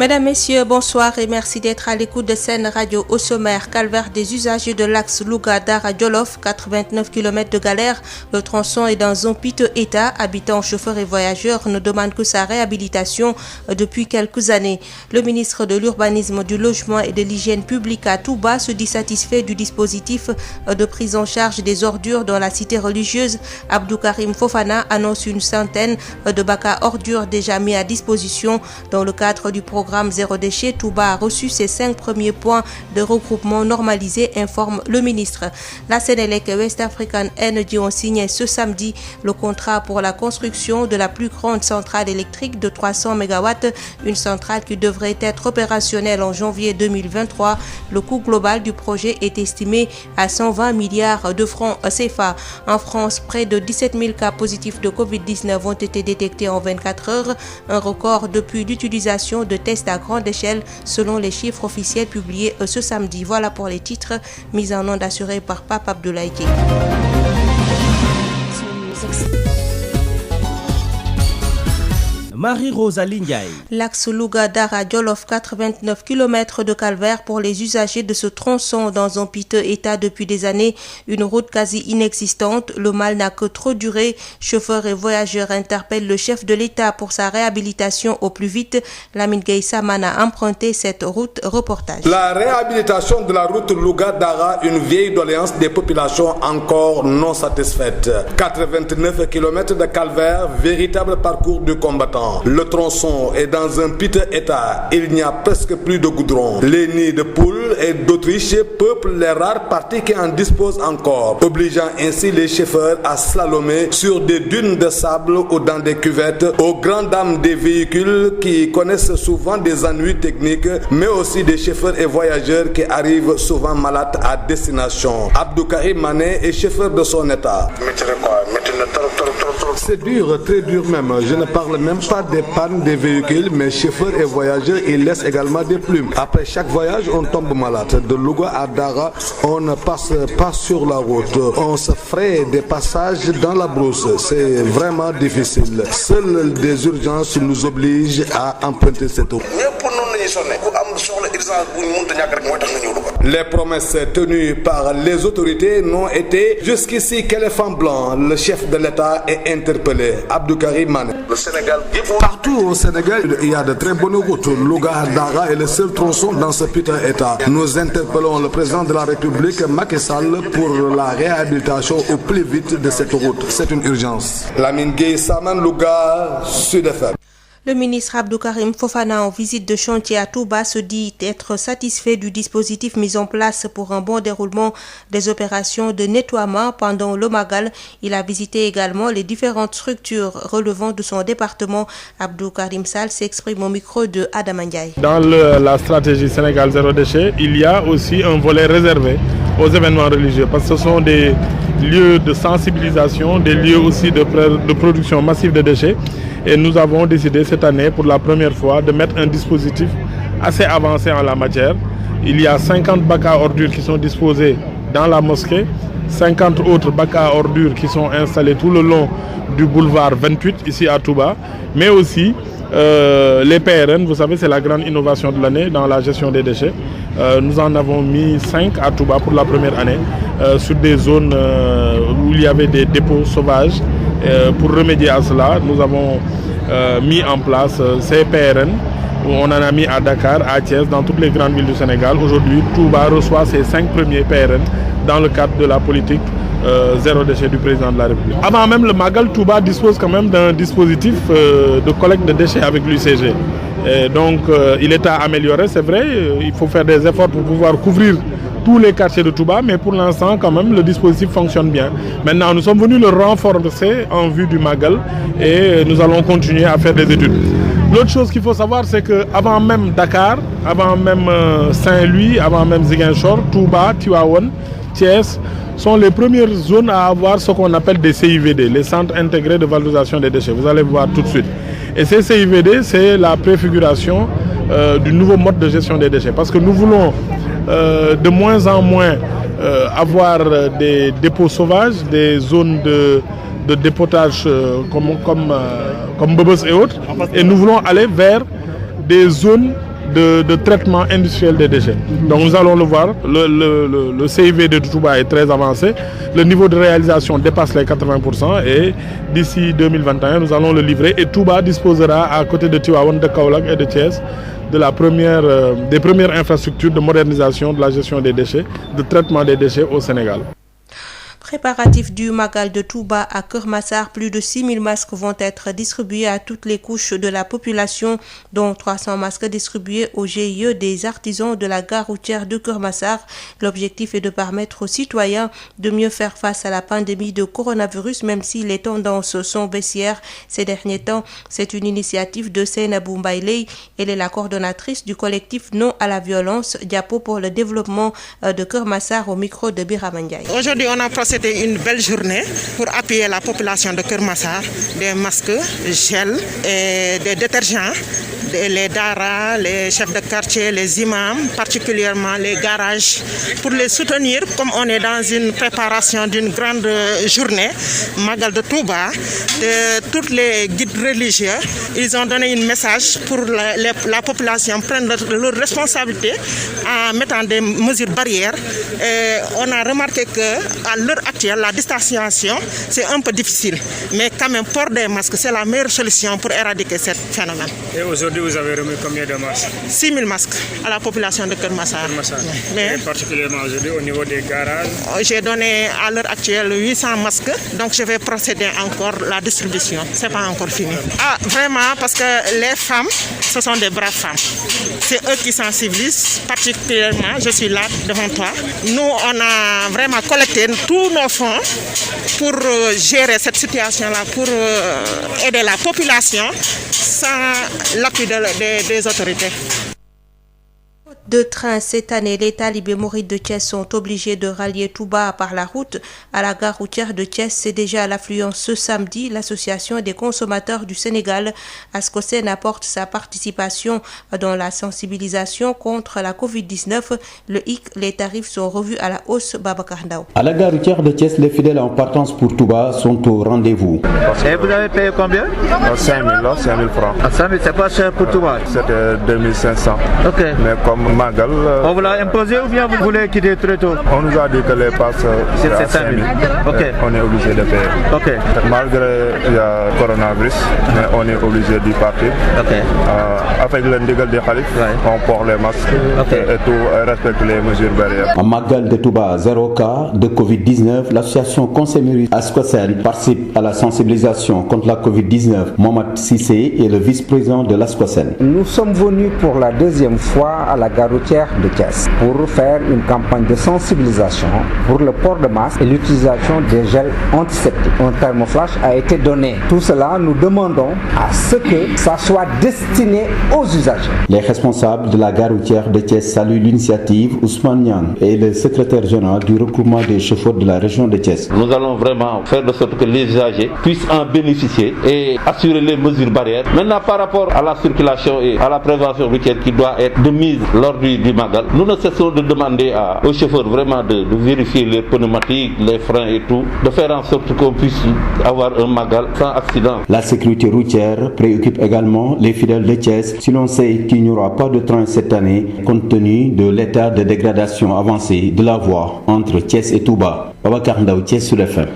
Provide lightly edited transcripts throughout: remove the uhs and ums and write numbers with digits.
Mesdames, Messieurs, bonsoir et merci d'être à l'écoute de Sen Radio. Au sommaire. Calvaire des usagers de l'axe Louga-Dara-Djolof, 89 km de galère. Le tronçon est dans un piteux état. Habitants, chauffeurs et voyageurs ne demandent que sa réhabilitation depuis quelques années. Le ministre de l'Urbanisme, du Logement et de l'Hygiène publique à Touba se dit satisfait du dispositif de prise en charge des ordures dans la cité religieuse. Abdou Karim Fofana annonce une centaine de bacs à ordures déjà mis à disposition dans le cadre du programme Zéro déchet. Touba a reçu ses 5 premiers points de regroupement normalisés, informe le ministre. La Sénélec et West African Energy ont signé ce samedi le contrat pour la construction de la plus grande centrale électrique de 300 MW, une centrale qui devrait être opérationnelle en janvier 2023. Le coût global du projet est estimé à 120 milliards de francs CFA. En France, près de 17 000 cas positifs de Covid-19 ont été détectés en 24 heures, un record depuis l'utilisation de tests à grande échelle selon les chiffres officiels publiés ce samedi. Voilà pour les titres, mis en onde assurée par Pape Abdoulaye Dièye. Marie-Rosalie Ndiaye. L'axe Louga-Dara-Djolof, 89 km de calvaire pour les usagers de ce tronçon dans un piteux état depuis des années. Une route quasi inexistante. Le mal n'a que trop duré. Chauffeurs et voyageurs interpellent le chef de l'État pour sa réhabilitation au plus vite. Lamine Gueye Saman a emprunté cette route. Reportage. La réhabilitation de la route Louga-Dara, une vieille doléance des populations encore non satisfaites. 89 km de calvaire, véritable parcours du combattant. Le tronçon est dans un piteux état. Il n'y a presque plus de goudron. Les nids de poules et d'autruches peuplent les rares parties qui en disposent encore, obligeant ainsi les chauffeurs à slalomer sur des dunes de sable ou dans des cuvettes, aux grandes dames des véhicules qui connaissent souvent des ennuis techniques, mais aussi des chauffeurs et voyageurs qui arrivent souvent malades à destination. Abdou Karim Mané est chauffeur de son état. C'est dur, très dur même. Je ne parle même pas des pannes des véhicules, mais chauffeurs et voyageurs, ils laissent également des plumes. Après chaque voyage, on tombe malade. De Louga à Dara, on ne passe pas sur la route. On se fraye des passages dans la brousse. C'est vraiment difficile. Seules des urgences nous obligent à emprunter cette route. Les promesses tenues par les autorités n'ont été jusqu'ici qu'éléphant blanc. Le chef de l'État est interpellé. Abdou Karim Mané. Le Sénégal. Partout au Sénégal, il y a de très bonnes routes. Louga-Dara est le seul tronçon dans ce putain état. Nous interpellons le président de la République, Macky Sall, pour la réhabilitation au plus vite de cette route. C'est une urgence. Lamine Gueye Saman, Louga, Sud FM. Le ministre Abdou Karim Fofana, en visite de chantier à Touba, se dit être satisfait du dispositif mis en place pour un bon déroulement des opérations de nettoiement pendant le Magal. Il a visité également les différentes structures relevant de son département. Abdou Karim Sall s'exprime au micro de Adam Ndiaye. Dans la stratégie Sénégal Zéro déchet, il y a aussi un volet réservé aux événements religieux parce que ce sont des lieux de sensibilisation, des lieux aussi de production massive de déchets. Et nous avons décidé cette année, pour la première fois, de mettre un dispositif assez avancé en la matière. Il y a 50 bacs à ordures qui sont disposés dans la mosquée, 50 autres bacs à ordures qui sont installés tout le long du boulevard 28, ici à Touba, mais aussi les PRN, vous savez, c'est la grande innovation de l'année dans la gestion des déchets. Nous en avons mis 5 à Touba pour la première année, sur des zones où il y avait des dépôts sauvages. Pour remédier à cela, nous avons mis en place ces PRN. On en a mis à Dakar, à Thiès, dans toutes les grandes villes du Sénégal. Aujourd'hui, Touba reçoit ses 5 premiers PRN dans le cadre de la politique zéro déchet du président de la République. Avant même le Magal, Touba dispose quand même d'un dispositif de collecte de déchets avec l'UCG. Donc il est à améliorer, c'est vrai. Il faut faire des efforts pour pouvoir couvrir tous les quartiers de Touba, mais pour l'instant, quand même, le dispositif fonctionne bien. Maintenant, nous sommes venus le renforcer en vue du Magal et nous allons continuer à faire des études. L'autre chose qu'il faut savoir, c'est qu'avant même Dakar, avant même Saint-Louis, avant même Ziguinchor, Touba, Tivaouane, Thiès sont les premières zones à avoir ce qu'on appelle des CIVD, les centres intégrés de valorisation des déchets. Vous allez voir tout de suite. Et ces CIVD, c'est la préfiguration du nouveau mode de gestion des déchets. Parce que nous voulons de moins en moins avoir des dépôts sauvages, des zones de dépotage comme Bobos et autres. Et nous voulons aller vers des zones de traitement industriel des déchets. Donc nous allons le voir, le CIV de Touba est très avancé, le niveau de réalisation dépasse les 80% et d'ici 2021 nous allons le livrer et Touba disposera à côté de Tivaouane, de Kaolack et de Thiès des premières infrastructures de modernisation de la gestion des déchets, de traitement des déchets au Sénégal. Préparatif du Magal de Touba à Keur Massar, plus de 6000 masques vont être distribués à toutes les couches de la population, dont 300 masques distribués au GIE des artisans de la gare routière de Keur Massar. L'objectif est de permettre aux citoyens de mieux faire face à la pandémie de coronavirus, même si les tendances sont baissières ces derniers temps. C'est une initiative de Seynabou Mbaye. Elle est la coordonnatrice du collectif Non à la violence, Diapo pour le développement de Keur Massar au micro de Birama Ndiaye. Aujourd'hui, on a procédé une belle journée pour appuyer la population de Keur Massar, des masques, gel et des détergents, les daras, les chefs de quartier, les imams, particulièrement les garages, pour les soutenir comme on est dans une préparation d'une grande journée, Magal de Touba. Tous les guides religieux, ils ont donné un message pour la population prendre leurs responsabilités en mettant des mesures barrières. Et on a remarqué qu'à l'heure actuelle, la distanciation, c'est un peu difficile. Mais quand même, port des masques, c'est la meilleure solution pour éradiquer ce phénomène. Et aujourd'hui, vous avez remis combien de masques? 6000 masques à la population de Keur Massar. Mais particulièrement aujourd'hui, au niveau des garages? J'ai donné à l'heure actuelle 800 masques, donc je vais procéder encore la distribution. Ce n'est pas encore fini. Vraiment, parce que les femmes, ce sont des braves femmes. C'est eux qui sensibilisent, particulièrement, je suis là devant toi. Nous, on a vraiment collecté tous nos fonds pour gérer cette situation-là, pour aider la population sans l'appui des autorités. De train cette année, les talibés mourides de Thiès sont obligés de rallier Touba par la route. À la gare routière de Thiès, c'est déjà l'affluence ce samedi. L'Association des consommateurs du Sénégal, ASCOSEN, apporte sa participation dans la sensibilisation contre la Covid-19. Le hic, les tarifs sont revus à la hausse. Babacar Ndao. À la gare routière de Thiès, les fidèles en partance pour Touba sont au rendez-vous. Et vous avez payé combien? 5 000 francs. 5 000, c'est pas cher pour Touba? C'était 2500. Ok. Mais comme Magal, on vous l'a imposé ou bien vous voulez quitter très tôt? On nous a dit que les passes c'est à 5 000. Okay. On est obligé de payer. Okay. Malgré le coronavirus, mais on est obligé d'y partir. Okay. Avec l'indigal des khalifs, on porte les masques et tout, respecte les mesures barrières. En Magal de Touba, 0 cas de Covid-19, l'association Conseil ASCOSEN participe à la sensibilisation contre la Covid-19. Mohamed Sissé est le vice-président de l'ASCOSEN. Nous sommes venus pour la deuxième fois à la gare routière de Thiès pour faire une campagne de sensibilisation pour le port de masque et l'utilisation des gels antiseptiques. Un thermoflash a été donné. Tout cela, nous demandons à ce que ça soit destiné aux usagers. Les responsables de la gare routière de Thiès saluent l'initiative. Ousmane Niang est le secrétaire général du regroupement des chauffeurs de la région de Thiès. Nous allons vraiment faire de sorte que les usagers puissent en bénéficier et assurer les mesures barrières. Maintenant, par rapport à la circulation et à la prévention routière qui doit être de mise lors du Magal, nous ne cessons de demander aux chauffeurs vraiment de vérifier les pneumatiques, les freins et tout, de faire en sorte qu'on puisse avoir un Magal sans accident. La sécurité routière préoccupe également les fidèles de Thiès, si l'on sait qu'il n'y aura pas de train cette année, compte tenu de l'état de dégradation avancée de la voie entre Thiès et Touba. Babacar Ndao, Thiès sur FM.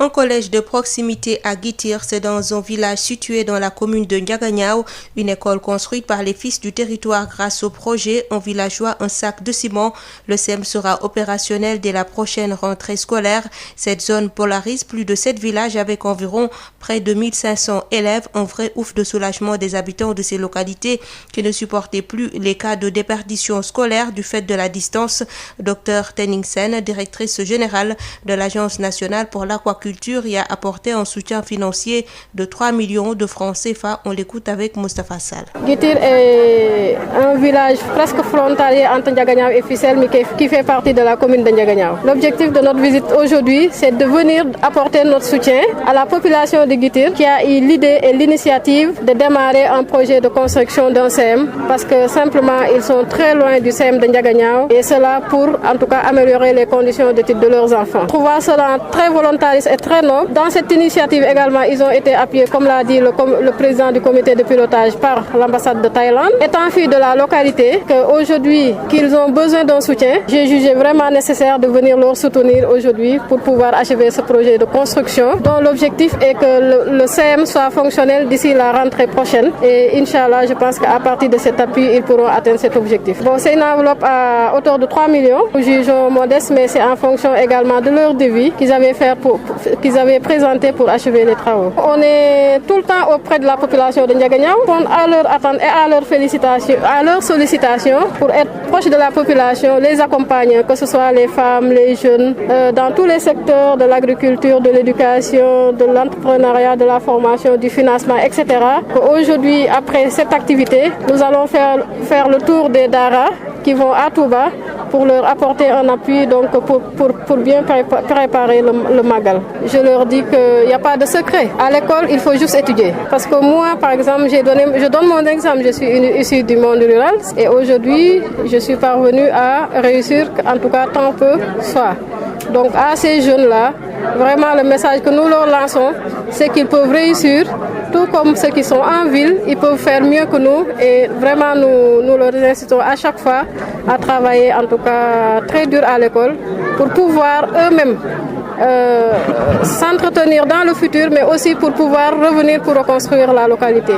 Un collège de proximité à Guitir, c'est dans un village situé dans la commune de Ndiaganiao, une école construite par les fils du territoire grâce au projet Un villageois, un sac de ciment. Le SEM sera opérationnel dès la prochaine rentrée scolaire. Cette zone polarise plus de 7 villages avec environ près de 1500 élèves. Un vrai ouf de soulagement des habitants de ces localités qui ne supportaient plus les cas de déperdition scolaire du fait de la distance. Dr Tenningsen, directrice générale de l'Agence nationale pour l'aquaculture, y a apporté un soutien financier de 3 millions de francs CFA. On l'écoute avec Moustapha Sall. Guitir est un village presque frontalier entre Ndiaganiao et Fissel, mais qui fait partie de la commune de Ndiaganiao. L'objectif de notre visite aujourd'hui, c'est de venir apporter notre soutien à la population de Guitir qui a eu l'idée et l'initiative de démarrer un projet de construction d'un CEM parce que simplement ils sont très loin du CEM de Ndiaganiao et cela pour en tout cas améliorer les conditions d'études de leurs enfants. Trouvant cela très volontariste et très noble. Dans cette initiative également, ils ont été appuyés, comme l'a dit le président du comité de pilotage, par l'ambassade de Thaïlande. Étant fille de la localité, qu'aujourd'hui, qu'ils ont besoin d'un soutien, j'ai jugé vraiment nécessaire de venir leur soutenir aujourd'hui pour pouvoir achever ce projet de construction, dont l'objectif est que le CM soit fonctionnel d'ici la rentrée prochaine. Et Inch'Allah, je pense qu'à partir de cet appui, ils pourront atteindre cet objectif. Bon, c'est une enveloppe à hauteur de 3 millions. Nous jugeons modeste, mais c'est en fonction également de leur devis qu'ils avaient présenté pour achever les travaux. On est tout le temps auprès de la population de Ndiaganiao, à leur attente et à leur sollicitation pour être proche de la population, les accompagner, que ce soit les femmes, les jeunes, dans tous les secteurs de l'agriculture, de l'éducation, de l'entrepreneuriat, de la formation, du financement, etc. Aujourd'hui, après cette activité, nous allons faire le tour des Dara qui vont à Touba pour leur apporter un appui donc pour bien préparer le Magal. Je leur dis qu'il n'y a pas de secret. À l'école, il faut juste étudier. Parce que moi, par exemple, je donne mon exemple. Je suis issue du monde rural et aujourd'hui, je suis parvenue à réussir, en tout cas tant peu soit. Donc à ces jeunes-là, vraiment le message que nous leur lançons, c'est qu'ils peuvent réussir, tout comme ceux qui sont en ville, ils peuvent faire mieux que nous et vraiment nous leur incitons à chaque fois à travailler en tout cas très dur à l'école pour pouvoir eux-mêmes s'entretenir dans le futur, mais aussi pour pouvoir revenir pour reconstruire la localité.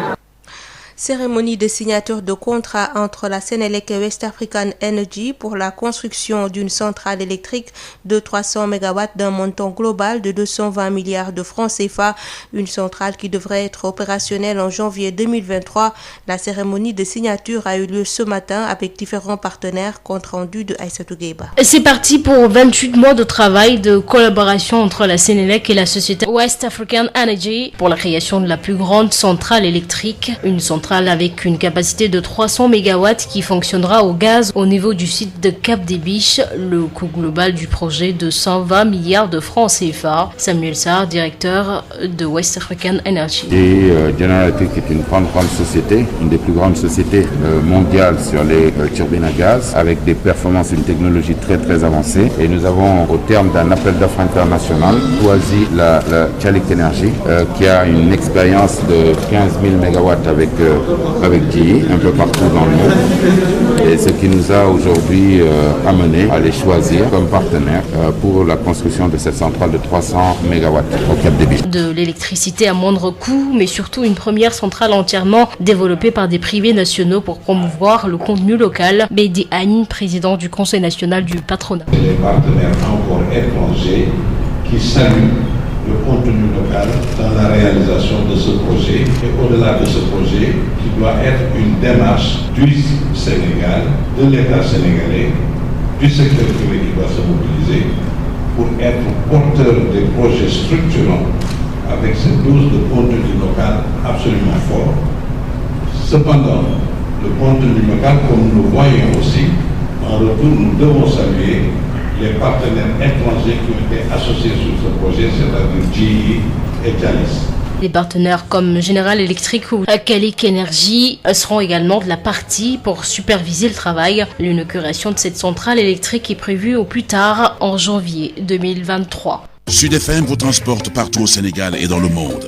Cérémonie de signature de contrat entre la Sénélec et West African Energy pour la construction d'une centrale électrique de 300 MW d'un montant global de 220 milliards de francs CFA, une centrale qui devrait être opérationnelle en janvier 2023. La cérémonie de signature a eu lieu ce matin avec différents partenaires, compte rendu de Aïssatou Gueiba. C'est parti pour 28 mois de travail de collaboration entre la Sénélec et la société West African Energy pour la création de la plus grande centrale électrique, une centrale avec une capacité de 300 MW qui fonctionnera au gaz au niveau du site de Cap des Biches. Le coût global du projet de 120 milliards de francs CFA. Samuel Sarr, directeur de West African Energy. General Electric est une grande société, une des plus grandes sociétés mondiales sur les turbines à gaz, avec des performances et une technologie très avancée. Et nous avons, au terme d'un appel d'offres international, choisi la Chalik Energy, qui a une expérience de 15 000 MW avec GE un peu partout dans le monde, et ce qui nous a aujourd'hui amené à les choisir comme partenaires pour la construction de cette centrale de 300 MW au Cap des Biches. De l'électricité à moindre coût, mais surtout une première centrale entièrement développée par des privés nationaux pour promouvoir le contenu local. Bédi Agne, président du Conseil national du patronat. Les partenaires encore étrangers qui saluent le contenu local dans la réalisation de ce projet et au-delà de ce projet qui doit être une démarche du Sénégal, de l'État sénégalais, du secteur privé qui doit se mobiliser pour être porteur des projets structurants avec cette dose de contenu local absolument fort. Cependant, le contenu local, comme nous le voyons aussi, en retour, nous devons saluer les partenaires étrangers qui ont été associés sur ce projet, c'est-à-dire GE et Thalys. Des partenaires comme General Electric ou Chalik Energy seront également de la partie pour superviser le travail. L'inauguration de cette centrale électrique est prévue au plus tard en janvier 2023. Sud FM vous transporte partout au Sénégal et dans le monde.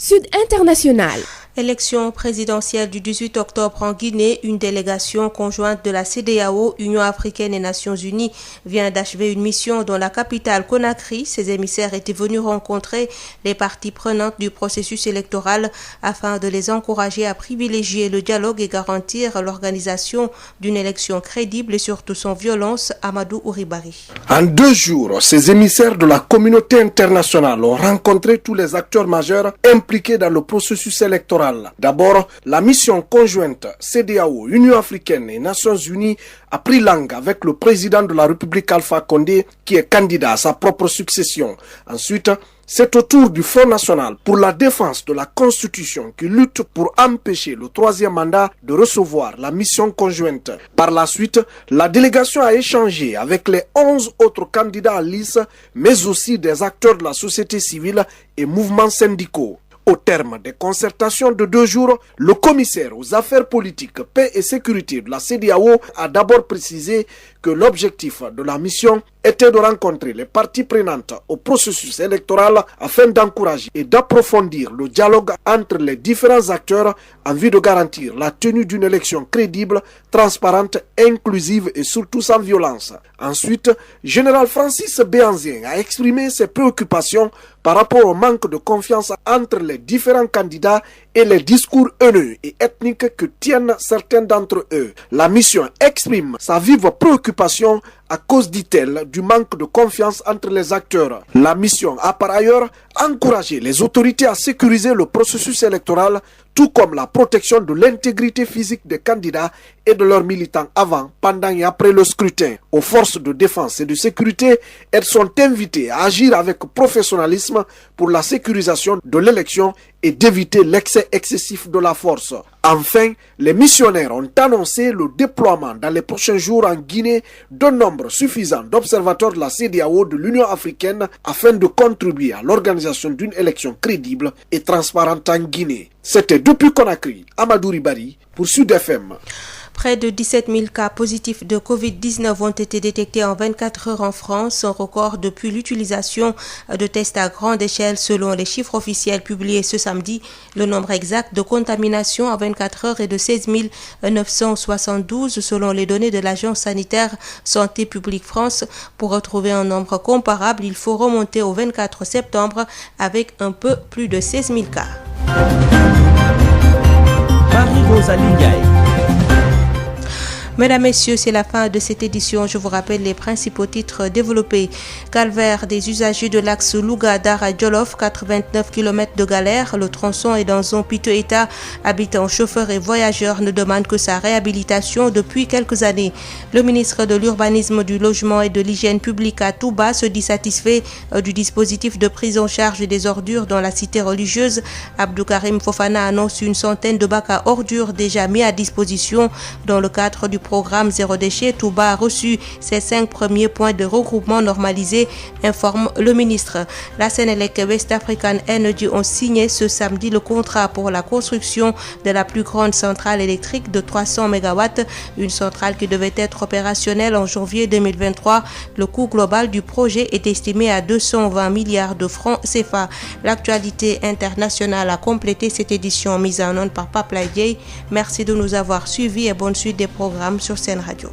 Sud International. Élection présidentielle du 18 octobre en Guinée, une délégation conjointe de la CEDEAO, Union africaine et Nations unies vient d'achever une mission dans la capitale Conakry. Ses émissaires étaient venus rencontrer les parties prenantes du processus électoral afin de les encourager à privilégier le dialogue et garantir l'organisation d'une élection crédible et surtout sans violence. Amadou Ouribari. En 2 jours, ces émissaires de la communauté internationale ont rencontré tous les acteurs majeurs impliqués dans le processus électoral. D'abord, la mission conjointe CEDEAO, Union africaine et Nations unies a pris langue avec le président de la République Alpha Condé qui est candidat à sa propre succession. Ensuite, c'est au tour du Front national pour la défense de la Constitution qui lutte pour empêcher le 3e mandat de recevoir la mission conjointe. Par la suite, la délégation a échangé avec les 11 autres candidats à liste, mais aussi des acteurs de la société civile et mouvements syndicaux. Au terme des concertations de 2 jours, le commissaire aux affaires politiques, paix et sécurité de la CEDEAO a d'abord précisé que l'objectif de la mission était de rencontrer les parties prenantes au processus électoral afin d'encourager et d'approfondir le dialogue entre les différents acteurs en vue de garantir la tenue d'une élection crédible, transparente, inclusive et surtout sans violence. Ensuite, Général Francis Béhanzien a exprimé ses préoccupations par rapport au manque de confiance entre les différents candidats et les discours haineux et ethniques que tiennent certains d'entre eux. La mission exprime sa vive préoccupation à cause, dit-elle, du manque de confiance entre les acteurs. La mission a par ailleurs encouragé les autorités à sécuriser le processus électoral, tout comme la protection de l'intégrité physique des candidats et de leurs militants avant, pendant et après le scrutin. Aux forces de défense et de sécurité, elles sont invitées à agir avec professionnalisme pour la sécurisation de l'élection et d'éviter l'excès excessif de la force. Enfin, les missionnaires ont annoncé le déploiement dans les prochains jours en Guinée d'un nombre suffisant d'observateurs de la CEDEAO de l'Union africaine afin de contribuer à l'organisation d'une élection crédible et transparente en Guinée. C'était depuis Conakry, Amadou Ribari pour Sud FM. Près de 17 000 cas positifs de Covid-19 ont été détectés en 24 heures en France, un record depuis l'utilisation de tests à grande échelle selon les chiffres officiels publiés ce samedi. Le nombre exact de contaminations en 24 heures est de 16 972 selon les données de l'Agence sanitaire Santé publique France. Pour retrouver un nombre comparable, il faut remonter au 24 septembre avec un peu plus de 16 000 cas. Marie-Rosalie Ndiaye. Mesdames, Messieurs, c'est la fin de cette édition. Je vous rappelle les principaux titres développés. Calvaire des usagers de l'axe Louga-Dara-Djolof, 89 km de galère. Le tronçon est dans un piteux état. Habitants, chauffeurs et voyageurs ne demandent que sa réhabilitation depuis quelques années. Le ministre de l'Urbanisme, du Logement et de l'Hygiène publique à Touba se dit satisfait du dispositif de prise en charge des ordures dans la cité religieuse. Abdou Karim Fofana annonce une centaine de bacs à ordures déjà mis à disposition dans le cadre du programme Zéro Déchet. Touba a reçu ses 5 premiers points de regroupement normalisés, informe le ministre. La Sénélec et West African Energy ont signé ce samedi le contrat pour la construction de la plus grande centrale électrique de 300 MW, une centrale qui devait être opérationnelle en janvier 2023. Le coût global du projet est estimé à 220 milliards de francs CFA. L'actualité internationale a complété cette édition mise en onde par Pape Laye. Merci de nous avoir suivis et bonne suite des programmes sur Sen Radio.